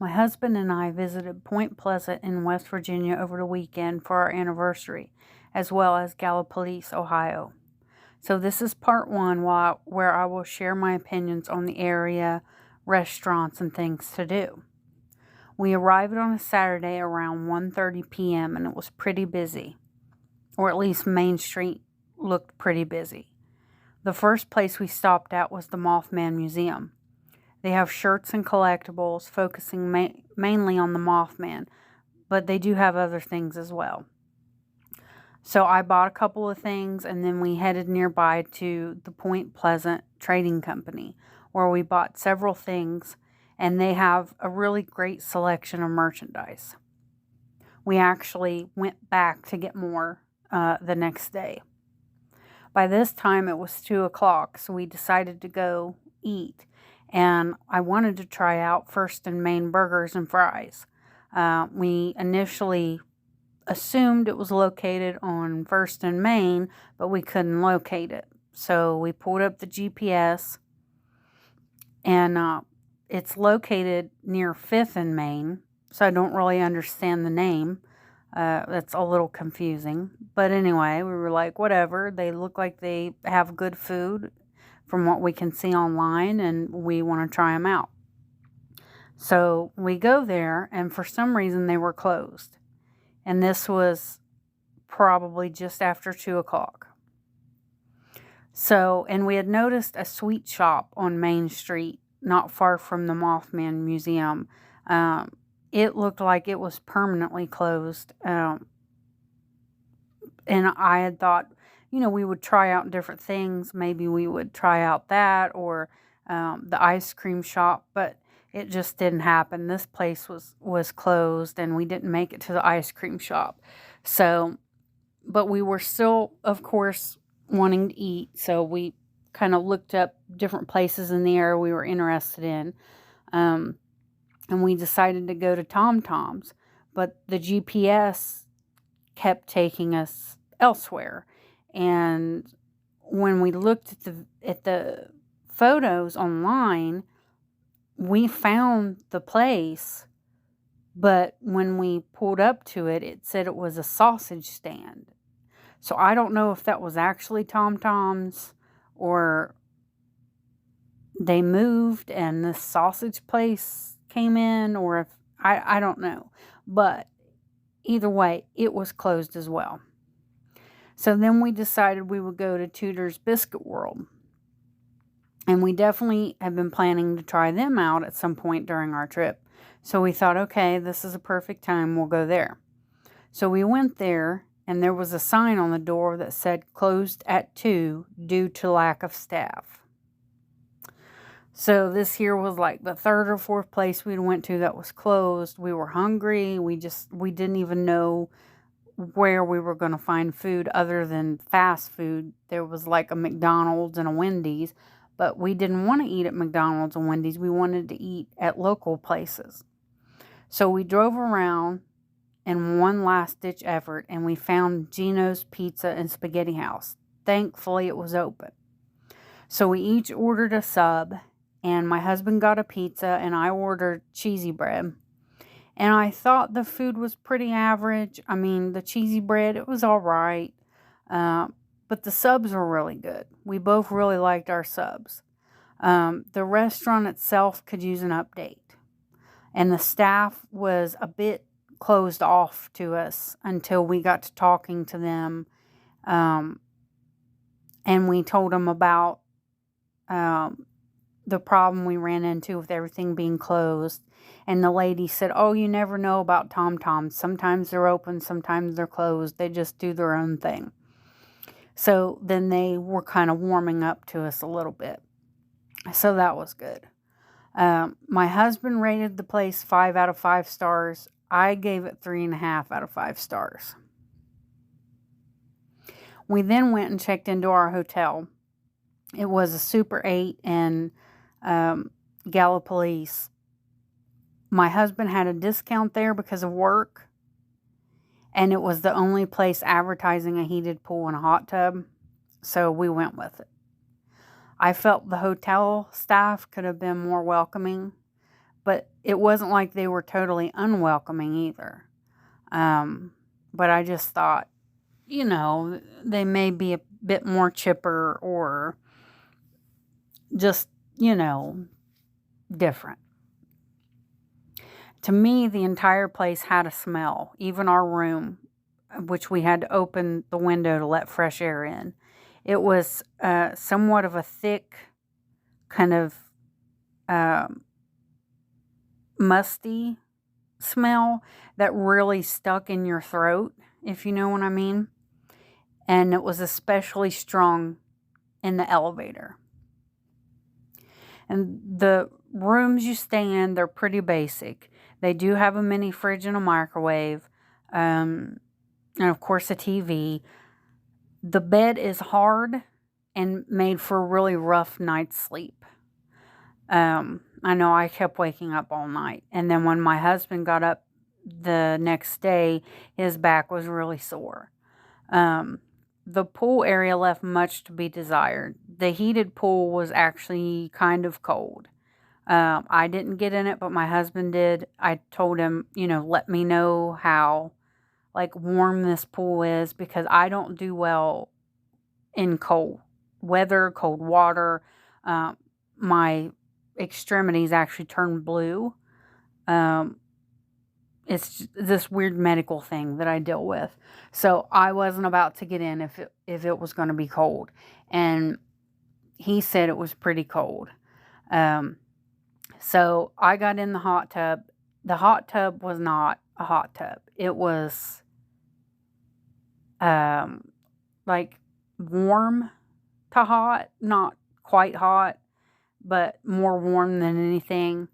My husband and I visited Point Pleasant in West Virginia over the weekend for our anniversary, as well as Gallipolis, Ohio. So this is part one where I will share my opinions on the area, restaurants, and things to do. We arrived on a Saturday around 1:30 p.m. and it was pretty busy, or at least Main Street looked pretty busy. The first place we stopped at was the Mothman Museum. They have shirts and collectibles focusing mainly on the Mothman, but they do have other things as well. So I bought a couple of things and then we headed nearby to the Point Pleasant Trading Company where we bought several things and they have a really great selection of merchandise. We actually went back to get more the next day. By this time it was 2 o'clock, so we decided to go eat. And I wanted to try out First and Main burgers and fries. We initially assumed it was located on First and Main, but we couldn't locate it. So we pulled up the GPS, and it's located near 5th and Main, so I don't really understand the name. That's a little confusing. But anyway, we were like, whatever. They look like they have good food from what we can see online, and we want to try them out. So we go there, and for some reason they were closed. And this was probably just after 2 o'clock. So, and we had noticed a sweet shop on Main Street, not far from the Mothman Museum. It looked like it was permanently closed. And I had thought, we would try out different things. Maybe we would try out that or the ice cream shop, but it just didn't happen. This place was closed and we didn't make it to the ice cream shop. So, but we were still, of course, wanting to eat. So we kind of looked up different places in the area we were interested in. And we decided to go to Tom Tom's, but the GPS kept taking us elsewhere. And when we looked at the photos online, we found the place, but when we pulled up to it, it said it was a sausage stand. So I don't know if that was actually Tom Tom's or they moved and the sausage place came in, or if I don't know. But either way, it was closed as well. So then we decided we would go to Tudor's Biscuit World. And we definitely have been planning to try them out at some point during our trip. So we thought, okay, this is a perfect time. We'll go there. So we went there, and there was a sign on the door that said closed at 2 due to lack of staff. So this here was like the third or fourth place we went to that was closed. We were hungry. We didn't even know where we were going to find food other than fast food. There was like a McDonald's and a Wendy's, but we didn't want to eat at McDonald's and Wendy's. We wanted to eat at local places. So we drove around in one last-ditch effort, and we found Gino's Pizza and Spaghetti House. Thankfully, it was open. So we each ordered a sub, and my husband got a pizza, and I ordered cheesy bread. And I thought the food was pretty average. I mean, the cheesy bread, it was all right. But the subs were really good. We both really liked our subs. The restaurant itself could use an update. And the staff was a bit closed off to us until we got to talking to them. And we told them about the problem we ran into with everything being closed. And the lady said, oh, you never know about Tom Tom's. Sometimes they're open, sometimes they're closed. They just do their own thing. So then they were kind of warming up to us a little bit. So that was good. My husband rated the place 5 out of 5 stars. I gave it 3.5 out of 5 stars. We then went and checked into our hotel. It was a Super 8 in Gallipolis. My husband had a discount there because of work. And it was the only place advertising a heated pool and a hot tub. So we went with it. I felt the hotel staff could have been more welcoming. but it wasn't like they were totally unwelcoming either. But I just thought, they may be a bit more chipper or just, different. To me, the entire place had a smell, even our room, which we had to open the window to let fresh air in. It was somewhat of a thick, kind of musty smell that really stuck in your throat, if you know what I mean. And it was especially strong in the elevator. And the rooms you stay in, they're pretty basic. They do have a mini fridge and a microwave, and of course a TV. The bed is hard and made for a really rough night's sleep. I know I kept waking up all night. And then when my husband got up the next day, his back was really sore. The pool area left much to be desired. The heated pool was actually kind of cold. I didn't get in it, but my husband did. I told him, let me know how, warm this pool is, because I don't do well in cold weather, cold water. My extremities actually turn blue. It's this weird medical thing that I deal with. So I wasn't about to get in if it was going to be cold. And he said it was pretty cold. So I got in the hot tub. The hot tub was not a hot tub. It was warm to hot, not quite hot, but more warm than anything.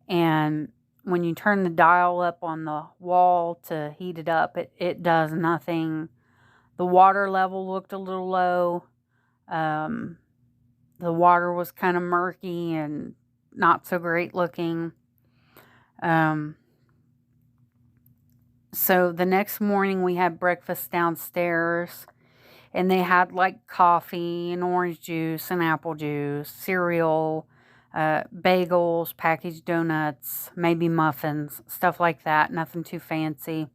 And when you turn the dial up on the wall to heat it up, it does nothing. The water level looked a little low. The water was kind of murky and not so great looking. So the next morning we had breakfast downstairs, and they had coffee and orange juice and apple juice, cereal, bagels, packaged donuts, maybe muffins, stuff like that. Nothing too fancy.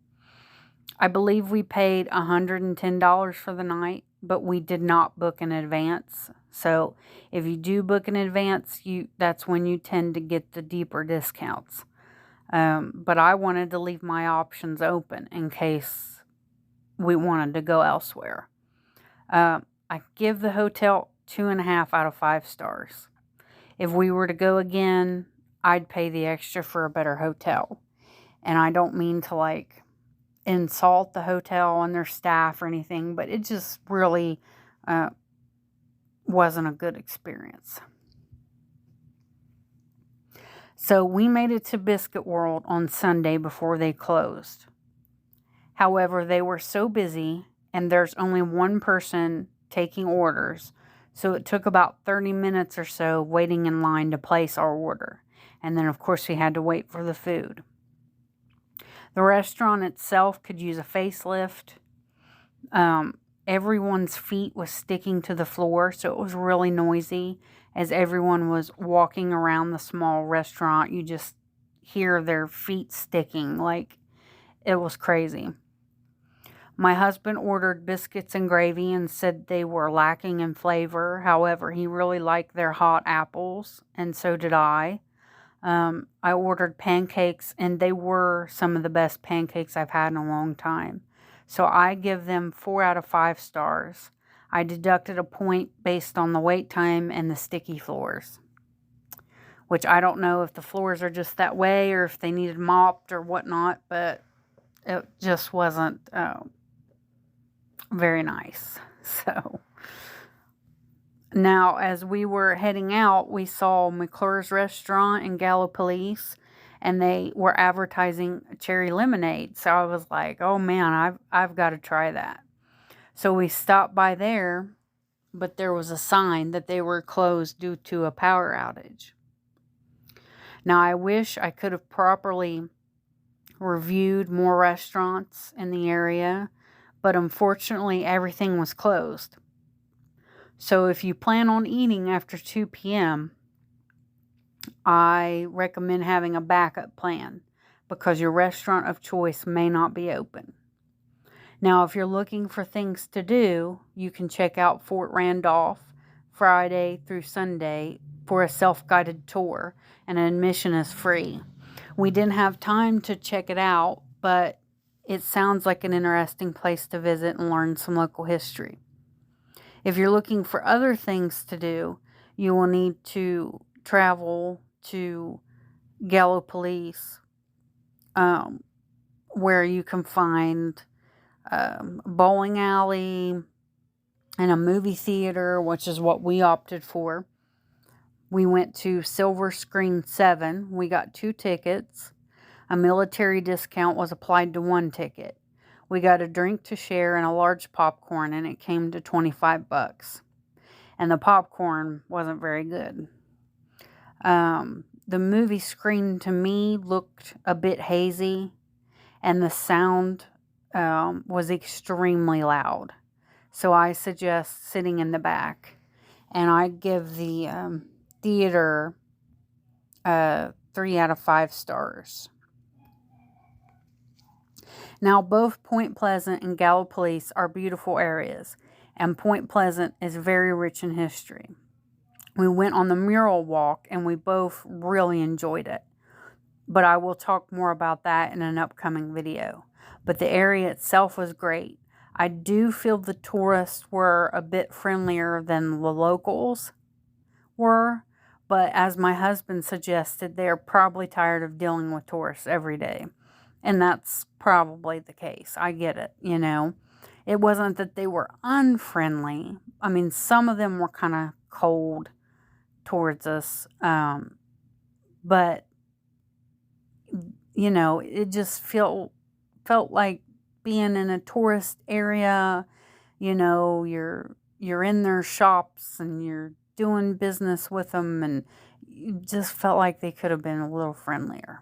I believe we paid $110 for the night, but we did not book in advance. So if you do book in advance, that's when you tend to get the deeper discounts. But I wanted to leave my options open in case we wanted to go elsewhere. I give the hotel 2.5 out of 5 stars. If we were to go again, I'd pay the extra for a better hotel. And I don't mean to insult the hotel and their staff or anything, but it just really wasn't a good experience. So we made it to Biscuit World on Sunday before they closed. However, they were so busy, and there's only one person taking orders, so it took about 30 minutes or so waiting in line to place our order. And then, of course, we had to wait for the food. The restaurant itself could use a facelift. Everyone's feet was sticking to the floor, so it was really noisy. As everyone was walking around the small restaurant, you just hear their feet sticking. It was crazy. My husband ordered biscuits and gravy and said they were lacking in flavor. However, he really liked their hot apples, and so did I. I ordered pancakes, and they were some of the best pancakes I've had in a long time. So I give them 4 out of 5 stars. I deducted a point based on the wait time and the sticky floors, which I don't know if the floors are just that way or if they needed mopped or whatnot, but it just wasn't very nice. So now, as we were heading out, we saw McClure's restaurant in Gallipolis, and they were advertising cherry lemonade. So I was like, oh man, I've got to try that. So we stopped by there, but there was a sign that they were closed due to a power outage. Now, I wish I could have properly reviewed more restaurants in the area, but unfortunately everything was closed. So if you plan on eating after 2 p.m., I recommend having a backup plan because your restaurant of choice may not be open. Now, if you're looking for things to do, you can check out Fort Randolph Friday through Sunday for a self-guided tour, and admission is free. We didn't have time to check it out, but it sounds like an interesting place to visit and learn some local history. If you're looking for other things to do, you will need to travel to Gallipolis, where you can find a bowling alley and a movie theater, which is what we opted for. We went to Silver Screen 7. We got 2 tickets. A military discount was applied to 1 ticket. We got a drink to share and a large popcorn, and it came to $25. And the popcorn wasn't very good. The movie screen to me looked a bit hazy, and the sound was extremely loud. So I suggest sitting in the back. And I give the theater 3 out of 5 stars. Now, both Point Pleasant and Gallipolis are beautiful areas, and Point Pleasant is very rich in history. We went on the mural walk, and we both really enjoyed it. But I will talk more about that in an upcoming video. But the area itself was great. I do feel the tourists were a bit friendlier than the locals were. But as my husband suggested, they're probably tired of dealing with tourists every day. And that's probably the case. I get it, you know. It wasn't that they were unfriendly. I mean, some of them were kind of cold towards us. But, you know, it just felt like being in a tourist area. You know, you're in their shops and you're doing business with them, and you just felt like they could have been a little friendlier.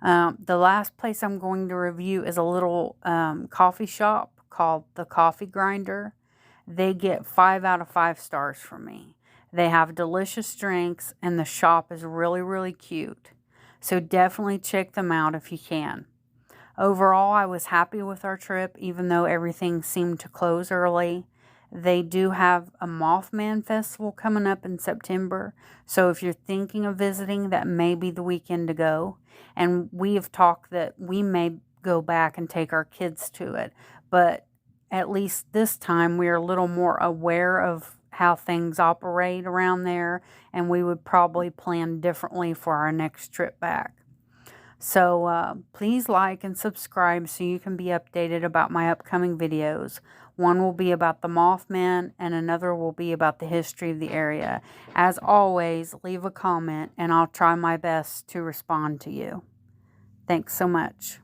The last place I'm going to review is a little coffee shop called The Coffee Grinder. They get 5 out of 5 stars from me. They have delicious drinks, and the shop is really, really cute. So definitely check them out if you can. Overall, I was happy with our trip, even though everything seemed to close early. They do have a Mothman Festival coming up in September. So if you're thinking of visiting, that may be the weekend to go. And we have talked that we may go back and take our kids to it. But at least this time, we're a little more aware of how things operate around there. And we would probably plan differently for our next trip back. So please like and subscribe so you can be updated about my upcoming videos. One will be about the Mothman, and another will be about the history of the area. As always, leave a comment, and I'll try my best to respond to you. Thanks so much.